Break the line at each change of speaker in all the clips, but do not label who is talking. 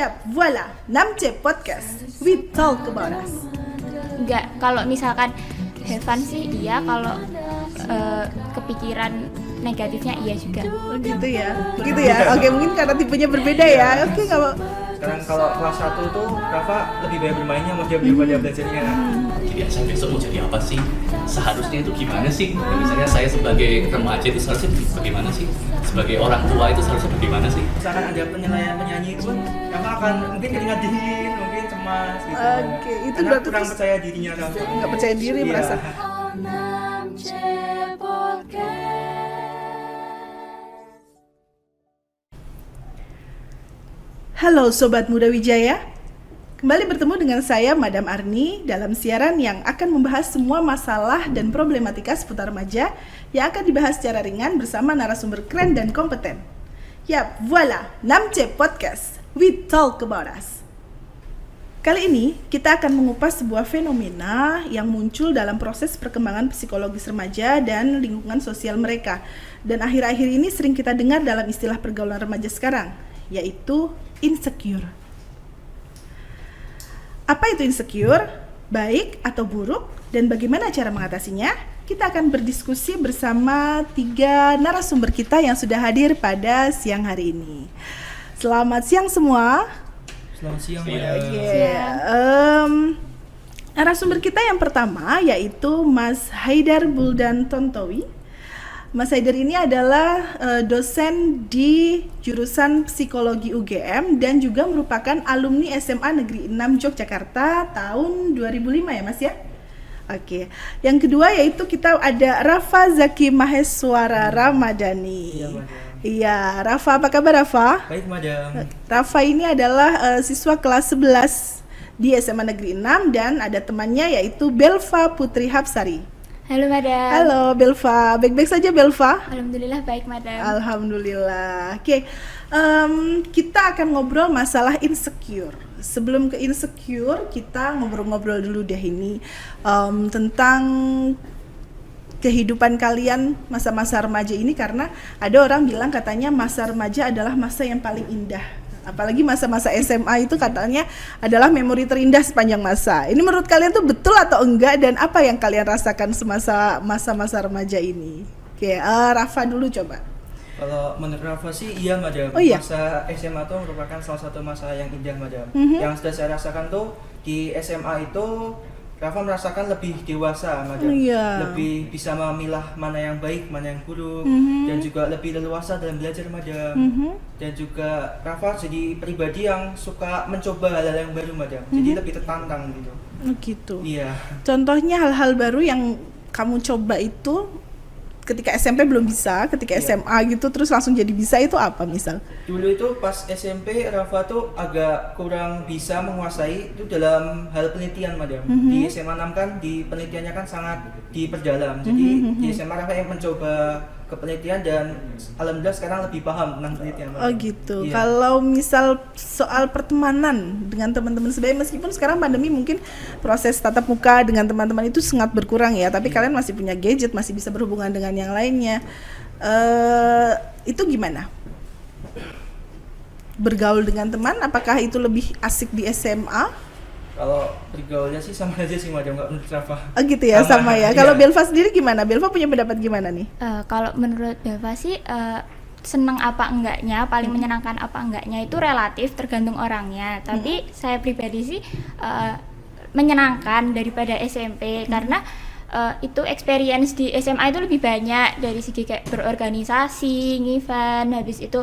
Yap, voila, 6C Podcast. We talk about us.
Enggak, kalau misalkan have fun sih iya, kalau kepikiran negatifnya iya juga.
Oh gitu ya, Oke, mungkin karena tipenya berbeda ya. Oke, kalau
sekarang kalau kelas 1 tuh Rafa lebih banyak bermainnya mau daripada belajarnya.
Jadi saya besok mau jadi apa sih? Seharusnya itu gimana sih? Ya, misalnya saya sebagai remaja itu seharusnya bagaimana sih? Sebagai orang tua itu seharusnya bagaimana sih?
Misalkan ada penilaian penyanyi itu pun Rafa akan mungkin keringat dingin, mungkin cemas gitu.
Oke, itu
karena
berarti
kurang
terus
percaya dirinya Rafa.
nggak percaya diri
Iya.
merasa. Halo Sobat Muda Wijaya, kembali bertemu dengan saya Madam Arni dalam siaran yang akan membahas semua masalah dan problematika seputar remaja yang akan dibahas secara ringan bersama narasumber keren dan kompeten. Yap, voila, 6C Podcast, we talk about us. Kali ini kita akan mengupas sebuah fenomena yang muncul dalam proses perkembangan psikologis remaja dan lingkungan sosial mereka. Dan akhir-akhir ini sering kita dengar dalam istilah pergaulan remaja sekarang, yaitu insecure. Apa itu insecure? Baik atau buruk? Dan bagaimana cara mengatasinya? Kita akan berdiskusi bersama 3 narasumber kita yang sudah hadir pada siang hari ini. Selamat siang semua.
Selamat siang,
Narasumber kita yang pertama yaitu Mas Haidar Buldan Tontowi. Mas Haidar ini adalah dosen di jurusan Psikologi UGM dan juga merupakan alumni SMA Negeri 6 Yogyakarta tahun 2005 ya Mas ya? Oke. Yang kedua yaitu kita ada Rafa Zaki Maheswara Ramadhani.
Iya, Madam.
Iya, Rafa, apa kabar Rafa?
Baik, Madam.
Rafa ini adalah siswa kelas 11 di SMA Negeri 6 dan ada temannya yaitu Belva Putri Hapsari.
Halo Madam.
Halo Belva, baik-baik saja Belva?
Alhamdulillah baik Madam.
Alhamdulillah. Oke, kita akan ngobrol masalah insecure. Sebelum ke insecure, kita ngobrol-ngobrol dulu deh ini tentang kehidupan kalian masa-masa remaja ini, karena ada orang bilang katanya masa remaja adalah masa yang paling indah. Apalagi masa-masa SMA itu katanya adalah memori terindah sepanjang masa. Ini menurut kalian tuh betul atau enggak, dan apa yang kalian rasakan semasa masa-masa remaja ini? Oke, Rafa dulu coba.
Kalau menurut Rafa sih iya, Madam.
Oh, iya?
Masa SMA itu merupakan salah satu masa yang indah, Madam.
Mhm.
Yang sudah saya rasakan tuh di SMA itu Rafa merasakan lebih dewasa, Madam.
Iya.
Lebih bisa memilah mana yang baik, mana yang buruk,
Mhm.
dan juga lebih leluasa dalam belajar, Madam.
Mhm.
Dan juga Rafa jadi pribadi yang suka mencoba hal-hal yang baru, Madam. Jadi lebih tertantang gitu.
Oh, gitu.
Iya.
Contohnya hal-hal baru yang kamu coba itu ketika SMP belum bisa, ketika
Iya.
SMA gitu terus langsung jadi bisa, itu apa misal?
Dulu itu pas SMP Rafa tuh agak kurang bisa menguasai itu dalam hal penelitian, Madam. Di SMA 6 kan di penelitiannya kan sangat diperdalam. Jadi di SMA Rafa yang mencoba ke penelitian dan alhamdulillah sekarang lebih paham tentang penelitian, Madam.
Oh gitu.
Iya.
Kalau misal soal pertemanan dengan teman-teman sebaya, meskipun sekarang pandemi mungkin proses tatap muka dengan teman-teman itu sangat berkurang ya, tapi kalian masih punya gadget, masih bisa berhubungan dengan yang lainnya. Itu gimana? Bergaul dengan teman, apakah itu lebih asik di SMA?
Kalau bergaulnya sih sama aja sih, Madam, nggak menurut Rafa.
Oh gitu ya, sama ya.
Iya.
Kalau Belva sendiri gimana? Belva punya pendapat gimana nih?
Kalau menurut Belva sih senang apa enggaknya, paling menyenangkan apa enggaknya itu relatif tergantung orangnya. Tapi saya pribadi sih menyenangkan daripada SMP karena itu experience di SMA itu lebih banyak dari segi kayak berorganisasi, event, habis itu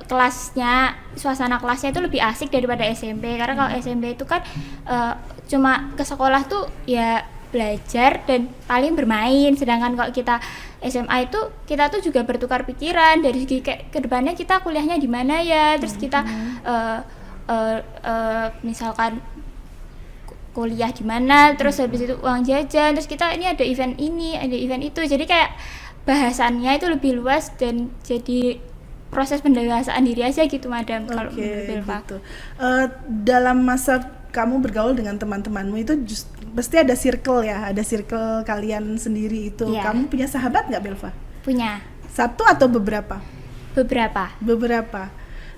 kelasnya, suasana kelasnya itu lebih asik daripada SMP. Karena kalau SMP itu kan cuma ke sekolah tuh ya belajar dan paling bermain, sedangkan kalau kita SMA itu kita tuh juga bertukar pikiran dari segi kayak kedepannya kita kuliahnya di mana ya, terus kita misalkan kuliah di mana, terus habis itu uang jajan, terus kita ini ada event ini, ada event itu, jadi kayak bahasannya itu lebih luas dan jadi proses pendewasaan diri aja gitu, Madam. Kalau menurut Belva.
Gitu. Dalam masa kamu bergaul dengan teman-temanmu itu pasti ada circle ya, ada circle kalian sendiri itu.
Iya.
Kamu punya sahabat nggak, Belva?
Punya
Satu atau beberapa?
beberapa.
Beberapa.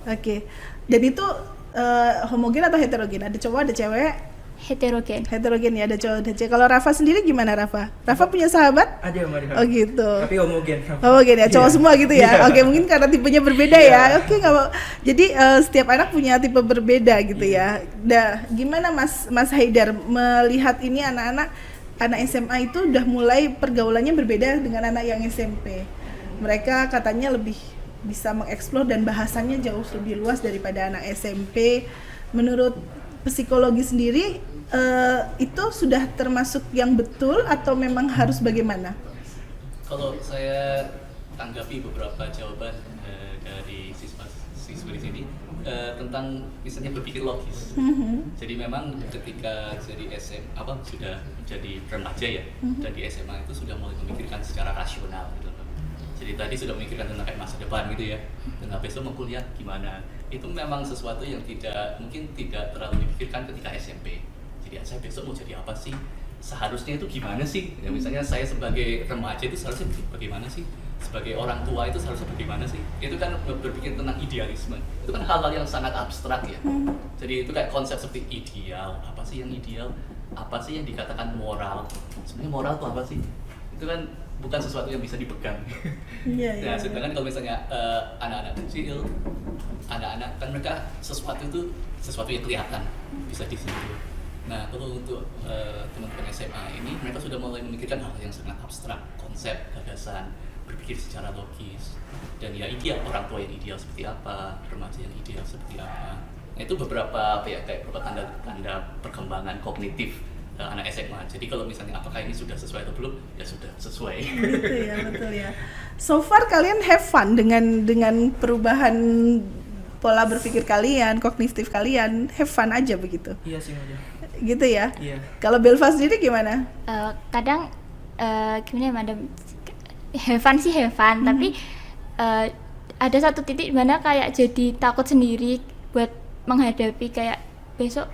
Oke. Dan itu homogen atau heterogen? Ada cowok, ada cewek?
Heterogen.
Heterogen ya, ada cowok, ada cewek. Kalau Rafa sendiri gimana, Rafa? Rafa punya sahabat?
Ada Mbak.
Oh gitu.
Tapi homogen.
Homogen ya, cowok
Iya.
semua gitu ya.
Iya.
Oke, mungkin karena tipenya berbeda
Iya.
ya. Oke, nggak mau. Jadi setiap anak punya tipe berbeda gitu ya. Dah, gimana Mas Haidar melihat ini anak SMA itu udah mulai pergaulannya berbeda dengan anak yang SMP. Mereka katanya lebih bisa mengeksplor dan bahasanya jauh lebih luas daripada anak SMP. Menurut psikologi sendiri itu sudah termasuk yang betul atau memang harus bagaimana?
Kalau saya tanggapi beberapa jawaban dari siswa di sini tentang misalnya berpikir logis. Jadi memang ketika jadi sudah menjadi remaja ya, dan di SMA itu sudah mulai memikirkan secara rasional gitu. Jadi tadi sudah memikirkan tentang kayak masa depan gitu ya, tentang besok mau kuliah gimana. Itu memang sesuatu yang mungkin tidak terlalu dipikirkan ketika SMP. Jadi saya besok mau jadi apa sih? Seharusnya itu gimana sih? Ya, misalnya saya sebagai remaja itu seharusnya bagaimana sih? Sebagai orang tua itu seharusnya bagaimana sih? Itu kan berpikir tentang idealisme. Itu kan hal-hal yang sangat abstrak ya. Jadi itu kayak konsep seperti ideal. Apa sih yang ideal? Apa sih yang dikatakan moral? Sebenarnya moral itu apa sih? Itu kan bukan sesuatu yang bisa dipegang.
Iya,
Nah, sedangkan kalau misalnya anak-anak kecil, anak-anak kan mereka sesuatu itu sesuatu yang kelihatan, bisa disentuh. Nah, kalau untuk teman-teman SMA ini, mereka sudah mulai memikirkan hal yang sangat abstrak, konsep, gagasan, berpikir secara logis, dan ya ideal, orang tua yang ideal seperti apa, remaja yang ideal seperti apa. Nah, itu beberapa kayak beberapa tanda-tanda perkembangan kognitif anak SMA. Jadi kalau misalnya apakah ini sudah sesuai atau belum, ya sudah sesuai.
Gitu ya, betul ya. So far kalian have fun dengan perubahan pola berpikir kalian, kognitif kalian, have fun aja begitu.
Iya sih Mbak.
Gitu ya.
Iya.
Kalau Belva sendiri gimana?
Kadang gimana ya madam, have fun tapi ada satu titik mana kayak jadi takut sendiri buat menghadapi kayak besok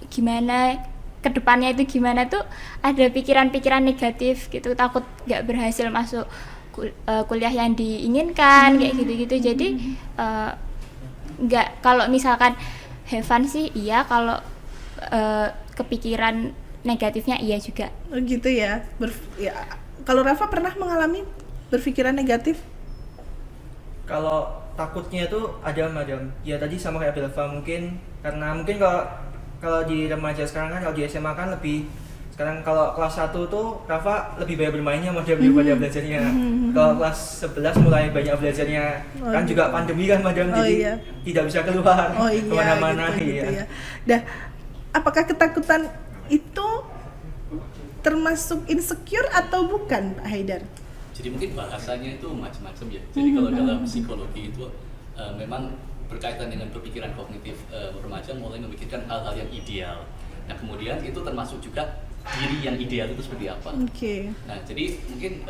gimana, kedepannya itu gimana, tuh ada pikiran-pikiran negatif gitu, takut nggak berhasil masuk kuliah yang diinginkan kayak gitu-gitu. Jadi nggak, kalau misalkan have fun sih iya, kalau kepikiran negatifnya iya juga.
Oh gitu ya. Ya. Kalau Rafa pernah mengalami berpikiran negatif?
Kalau takutnya itu ada madam. Ya tadi sama kayak Belva, mungkin kalau di remaja sekarang kan, kalau di SMA kan lebih, sekarang kalau kelas 1 tuh Rafa lebih banyak bermainnya madam daripada belajarnya. Kalau kelas 11 mulai banyak belajarnya. Kan
gitu.
juga pandemi kan madam, jadi
Iya.
tidak bisa keluar kemana-mana.
gitu
Iya.
ya. Dah, apakah ketakutan itu termasuk insecure atau bukan, Pak Haidar?
Jadi mungkin bahasanya itu macam-macam ya. Jadi kalau dalam psikologi itu memang berkaitan dengan berpikiran kognitif, remaja mulai memikirkan hal-hal yang ideal. Nah kemudian itu termasuk juga diri yang ideal itu seperti apa.
Oke.
Nah jadi mungkin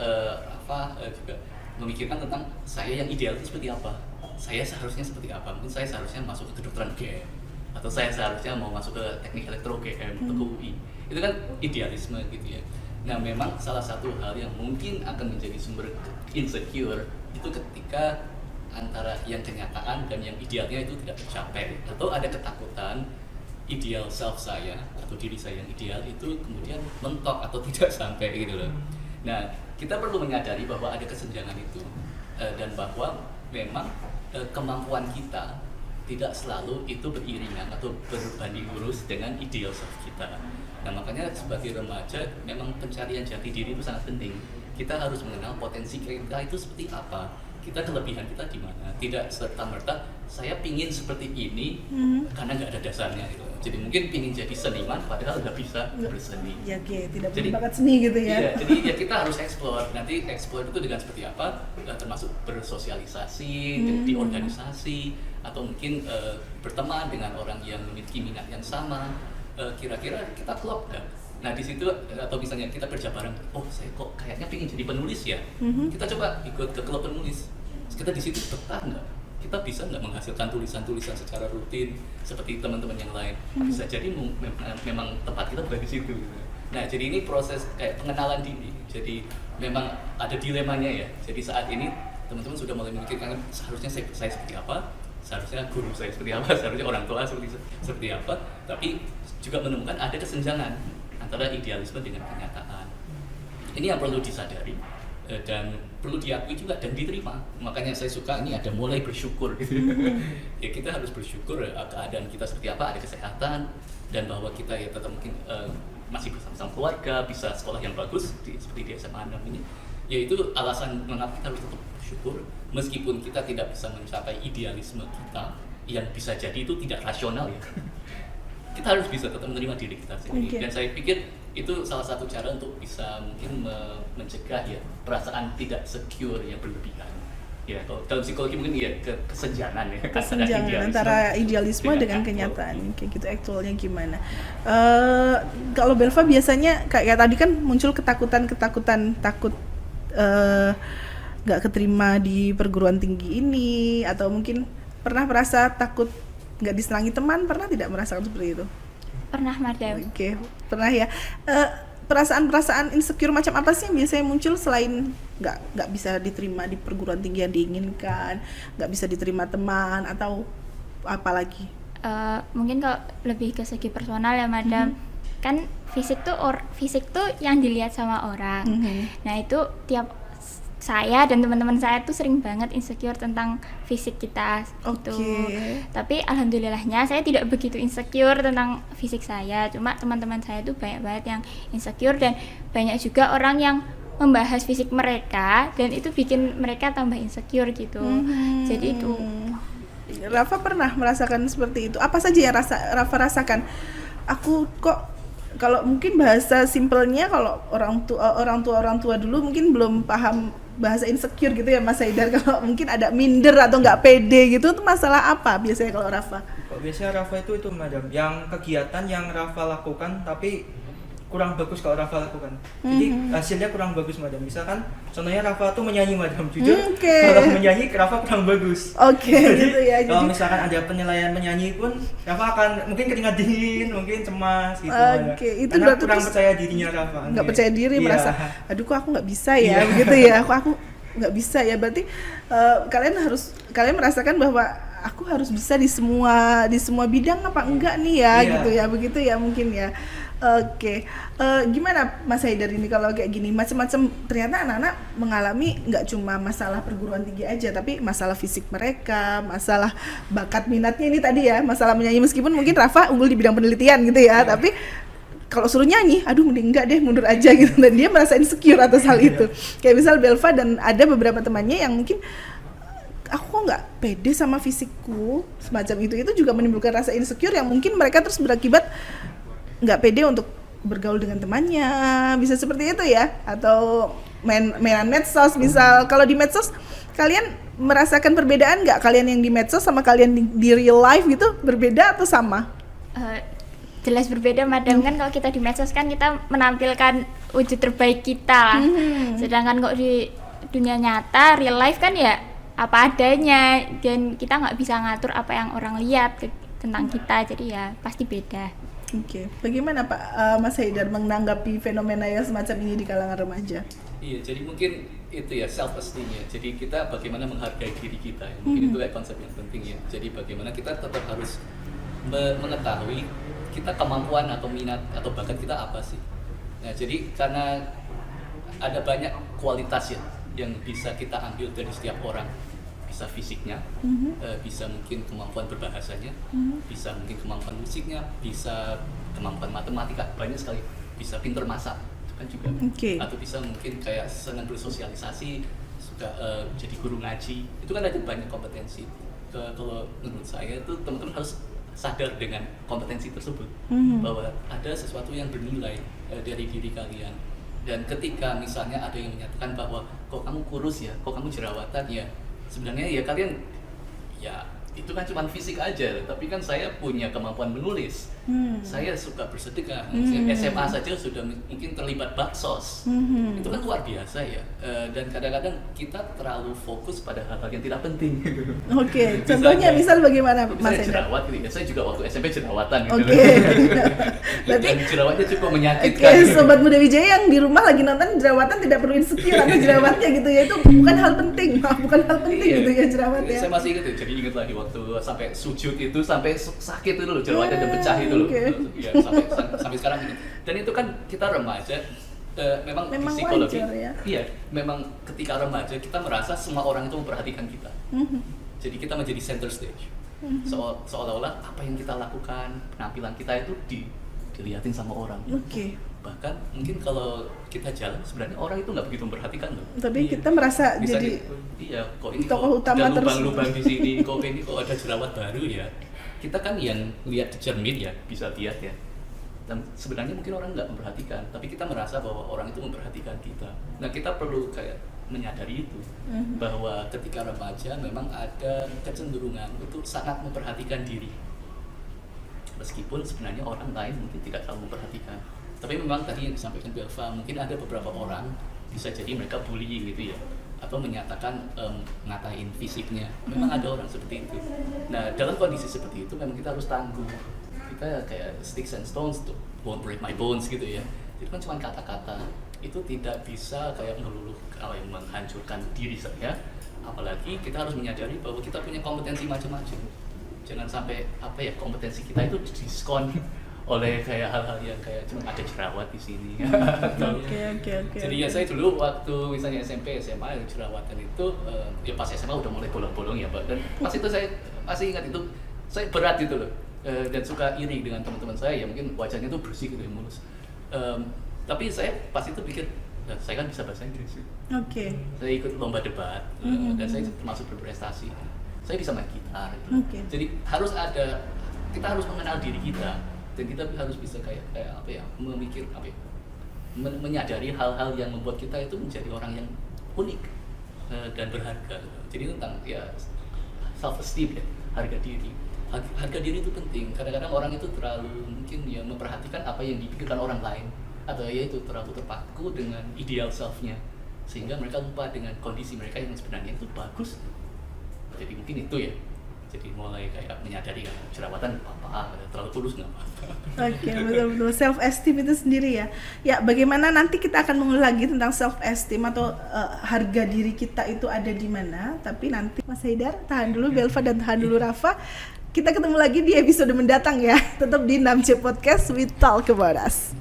juga memikirkan tentang saya yang ideal itu seperti apa. Saya seharusnya seperti apa. Mungkin saya seharusnya masuk ke kedokteran UGM, atau saya seharusnya mau masuk ke teknik elektro UGM atau ke UI. Itu kan idealisme gitu ya. Nah memang salah satu hal yang mungkin akan menjadi sumber insecure itu ketika antara yang kenyataan dan yang idealnya itu tidak tercapai, atau ada ketakutan ideal self saya atau diri saya yang ideal itu kemudian mentok atau tidak sampai gitu loh. Nah kita perlu menyadari bahwa ada kesenjangan itu, dan bahwa memang kemampuan kita tidak selalu itu beriringan atau berbanding lurus dengan ideal self kita. Nah makanya sebagai remaja memang pencarian jati diri itu sangat penting. Kita harus mengenal potensi kita itu seperti apa, kita kelebihan kita di mana. Tidak serta-merta saya pingin seperti ini karena nggak ada dasarnya gitu. Jadi mungkin pingin jadi seniman padahal nggak bisa berseni.
Ya, oke, tidak
Jadi-
punya bakat seni gitu ya.
Iya, jadi ya kita harus explore. Nanti explore itu dengan seperti apa? Termasuk bersosialisasi, di organisasi, atau mungkin berteman dengan orang yang memiliki minat yang sama. Kira-kira kita klop nggak? Nah di situ, atau misalnya kita kerja bareng, oh saya kok kayaknya pengen jadi penulis ya. Kita coba ikut ke klub penulis. Terus kita di situ betah nggak? Kita bisa nggak menghasilkan tulisan-tulisan secara rutin seperti teman-teman yang lain? Bisa jadi memang tempat kita bukan di situ. Nah jadi ini proses kayak pengenalan diri. Jadi memang ada dilemanya ya. Jadi saat ini teman-teman sudah mulai memikirkan seharusnya saya seperti apa, seharusnya guru saya seperti apa, seharusnya orang tua seperti apa, tapi juga menemukan ada kesenjangan antara idealisme dengan kenyataan. Ini yang perlu disadari dan perlu diakui juga dan diterima. Makanya saya suka ini ada mulai bersyukur gitu. Ya kita harus bersyukur keadaan kita seperti apa, ada kesehatan, dan bahwa kita ya tetap mungkin masih bersama-sama keluarga, bisa sekolah yang bagus seperti di SMA 6 ini. Yaitu alasan mengapa kita harus tetap bersyukur meskipun kita tidak bisa mencapai idealisme kita yang bisa jadi itu tidak rasional ya. Kita harus bisa tetap menerima diri kita sendiri. Dan saya pikir itu salah satu cara untuk bisa mungkin mencegah ya perasaan tidak secure yang berlebihan. Ya, kalau dalam psikologi mungkin ya kesenjangan ya.
Kesenjangan antara idealisme dengan kenyataan. Kayak gitu aktualnya gimana? Kalau Belva biasanya kayak tadi kan muncul ketakutan takut nggak keterima di perguruan tinggi ini, atau mungkin pernah merasa takut nggak disenangi teman, pernah tidak merasakan seperti itu?
Pernah, Madam.
Oke, pernah ya. Perasaan-perasaan insecure macam apa sih yang biasanya muncul selain nggak bisa diterima di perguruan tinggi yang diinginkan, nggak bisa diterima teman, atau apa lagi?
Mungkin kalau lebih ke segi personal ya, Madam. Kan fisik tuh yang dilihat sama orang. Nah itu saya dan teman-teman saya tuh sering banget insecure tentang fisik kita gitu. Tapi alhamdulillahnya saya tidak begitu insecure tentang fisik saya. Cuma teman-teman saya tuh banyak banget yang insecure, dan banyak juga orang yang membahas fisik mereka dan itu bikin mereka tambah insecure gitu. Jadi itu.
Rafa pernah merasakan seperti itu. Apa saja yang Rafa rasakan? Aku kok, kalau mungkin bahasa simpelnya, kalau orang tua dulu mungkin belum paham bahasa insecure gitu ya Mas Haidar. Kalau mungkin ada minder atau nggak pede gitu, itu masalah apa biasanya kalau Rafa?
Kok biasanya Rafa itu Madam, yang kegiatan yang Rafa lakukan tapi kurang bagus kalau Rafa lakukan. Jadi hasilnya kurang bagus Madam. Misalkan contohnya Rafa tuh menyanyi Madam, jujur kalau menyanyi Rafa kurang bagus.
Gitu ya.
Kalau misalkan ada penilaian menyanyi pun Rafa akan mungkin keringat dingin, mungkin cemas gitu.
Itu
karena
berarti
kurang percaya dirinya Rafa.
Nggak percaya diri, merasa aduh kok aku nggak bisa ya, begitu ya. Aku nggak bisa ya. Berarti kalian merasakan bahwa aku harus bisa di semua bidang apa enggak nih ya, gitu ya, begitu ya mungkin ya. Gimana Mas Haidar ini kalau kayak gini, macam-macam ternyata anak-anak mengalami nggak cuma masalah perguruan tinggi aja, tapi masalah fisik mereka, masalah bakat minatnya ini tadi ya, masalah menyanyi, meskipun mungkin Rafa unggul di bidang penelitian gitu ya, tapi kalau suruh nyanyi, aduh mending enggak deh, mundur aja gitu, dan dia merasa insecure atas hal itu. Kayak misal Belva dan ada beberapa temannya yang mungkin aku kok nggak pede sama fisikku, semacam itu juga menimbulkan rasa insecure yang mungkin mereka terus berakibat nggak pede untuk bergaul dengan temannya, bisa seperti itu ya, atau mainan medsos misal. Kalau di medsos kalian merasakan perbedaan nggak, kalian yang di medsos sama kalian di real life gitu, berbeda atau sama?
Jelas berbeda Madam. Kan kalau kita di medsos kan kita menampilkan wujud terbaik kita lah. Sedangkan kok di dunia nyata, real life kan ya apa adanya, dan kita nggak bisa ngatur apa yang orang lihat tentang kita, jadi ya pasti beda.
Bagaimana Pak Mas Haidar menanggapi fenomena yang semacam ini di kalangan remaja?
Iya, jadi mungkin itu ya self esteem ya. Jadi kita bagaimana menghargai diri kita. Mungkin itu konsep yang penting ya. Jadi bagaimana kita tetap harus mengetahui kita kemampuan atau minat atau bakat kita apa sih. Nah, jadi karena ada banyak kualitas ya yang bisa kita ambil dari setiap orang. Bisa fisiknya, bisa mungkin kemampuan berbahasanya, bisa mungkin kemampuan musiknya, bisa kemampuan matematika, banyak sekali. Bisa pintar masak, itu kan juga. Atau bisa mungkin kayak senang bersosialisasi, suka jadi guru ngaji, itu kan ada banyak kompetensi. Kalau menurut saya itu teman-teman harus sadar dengan kompetensi tersebut, bahwa ada sesuatu yang bernilai dari diri kalian. Dan ketika misalnya ada yang menyatakan bahwa kok kamu kurus ya, kok kamu jerawatan ya, sebenarnya ya kalian ya itu kan cuma fisik aja, tapi kan saya punya kemampuan menulis, saya suka bersedekah, SMA saja sudah mungkin terlibat baksos, itu kan luar biasa ya. Dan kadang-kadang kita terlalu fokus pada hal-hal yang tidak penting.
Contohnya misal bagaimana Mas
Haidar? Jerawat gitu ya, saya juga waktu SMP jerawatan gitu. Dan jerawatnya cukup menyakitkan.
Sobat Muda Wijaya yang di rumah lagi nonton, jerawatan tidak perlu insecure atau jerawatnya gitu ya, itu bukan hal penting, gitu ya jerawat ya.
Saya masih ingat ya, jadi ingat lagi waktu waktu sampai sujud itu sampai sakit itu loh, jerawatnya dan pecah itu loh.
Oke.
Ya, sampai sekarang gitu. Dan itu kan kita remaja, memang di
Memang
psikologi,
wajar ya.
iya, memang ketika remaja kita merasa semua orang itu memperhatikan kita. Jadi kita menjadi center stage. Seolah-olah apa yang kita lakukan, penampilan kita itu dilihatin sama orang.
Oke.
Bahkan mungkin kalau kita jalan sebenarnya orang itu nggak begitu memperhatikan loh.
Tapi
Iya.
kita merasa
Bisa
jadi
iya kok ini
tokoh
kok
utama
ada
terus.
lubang-lubang di sini, kok ini kok ada jerawat baru ya. Kita kan yang lihat di cermin ya, bisa lihat ya. Dan sebenarnya mungkin orang nggak memperhatikan, tapi kita merasa bahwa orang itu memperhatikan kita. Nah kita perlu kayak menyadari itu, bahwa ketika remaja memang ada kecenderungan untuk sangat memperhatikan diri. Meskipun sebenarnya orang lain mungkin tidak terlalu memperhatikan. Tapi memang tadi yang disampaikan Belva, mungkin ada beberapa orang bisa jadi mereka bullying gitu ya, atau menyatakan ngatain fisiknya. Memang ada orang seperti itu. Nah dalam kondisi seperti itu memang kita harus tangguh. Kita kayak sticks and stones tuh, won't break my bones gitu ya. Itu kan cuma kata-kata, itu tidak bisa kayak meluluh kayak menghancurkan diri saya. Apalagi kita harus menyadari bahwa kita punya kompetensi macam-macam. Jangan sampai kompetensi kita itu diskon oleh kayak hal-hal yang kayak cuma ada jerawat di sini.
Oke.
Jadi ya saya dulu waktu misalnya SMP, SMA jerawatan itu ya pas SMA udah mulai bolong-bolong ya Mbak. Dan pas itu saya masih ingat itu saya berat gitu loh. Dan suka iri dengan teman-teman saya yang mungkin wajahnya tuh bersih gitu ya, mulus. Tapi saya pas itu pikir saya kan bisa bahasa Inggris.
Oke.
Saya ikut lomba debat dan saya termasuk berprestasi. Saya bisa main gitar. Gitu.
Oke.
Jadi kita harus mengenal diri kita dan kita harus bisa kayak menyadari hal-hal yang membuat kita itu menjadi orang yang unik dan berharga. Jadi tentang ya self esteem ya, harga diri. Harga diri itu penting. Kadang-kadang orang itu terlalu mungkin ya memperhatikan apa yang dipikirkan orang lain, atau ya itu terlalu terpaku dengan ideal self-nya, sehingga mereka lupa dengan kondisi mereka yang sebenarnya itu bagus. Jadi mungkin itu ya. Jadi mulai kayak menyadari kan jerawatan nggak apa-apa, terlalu kurus nggak apa-apa.
Oke, betul-betul self esteem itu sendiri ya. Ya, bagaimana nanti kita akan mengulas lagi tentang self esteem atau harga diri kita itu ada di mana. Tapi nanti Mas Haidar tahan dulu, Belva dan tahan dulu Rafa. Kita ketemu lagi di episode mendatang ya. Tetap di 6C Podcast, we talk about us.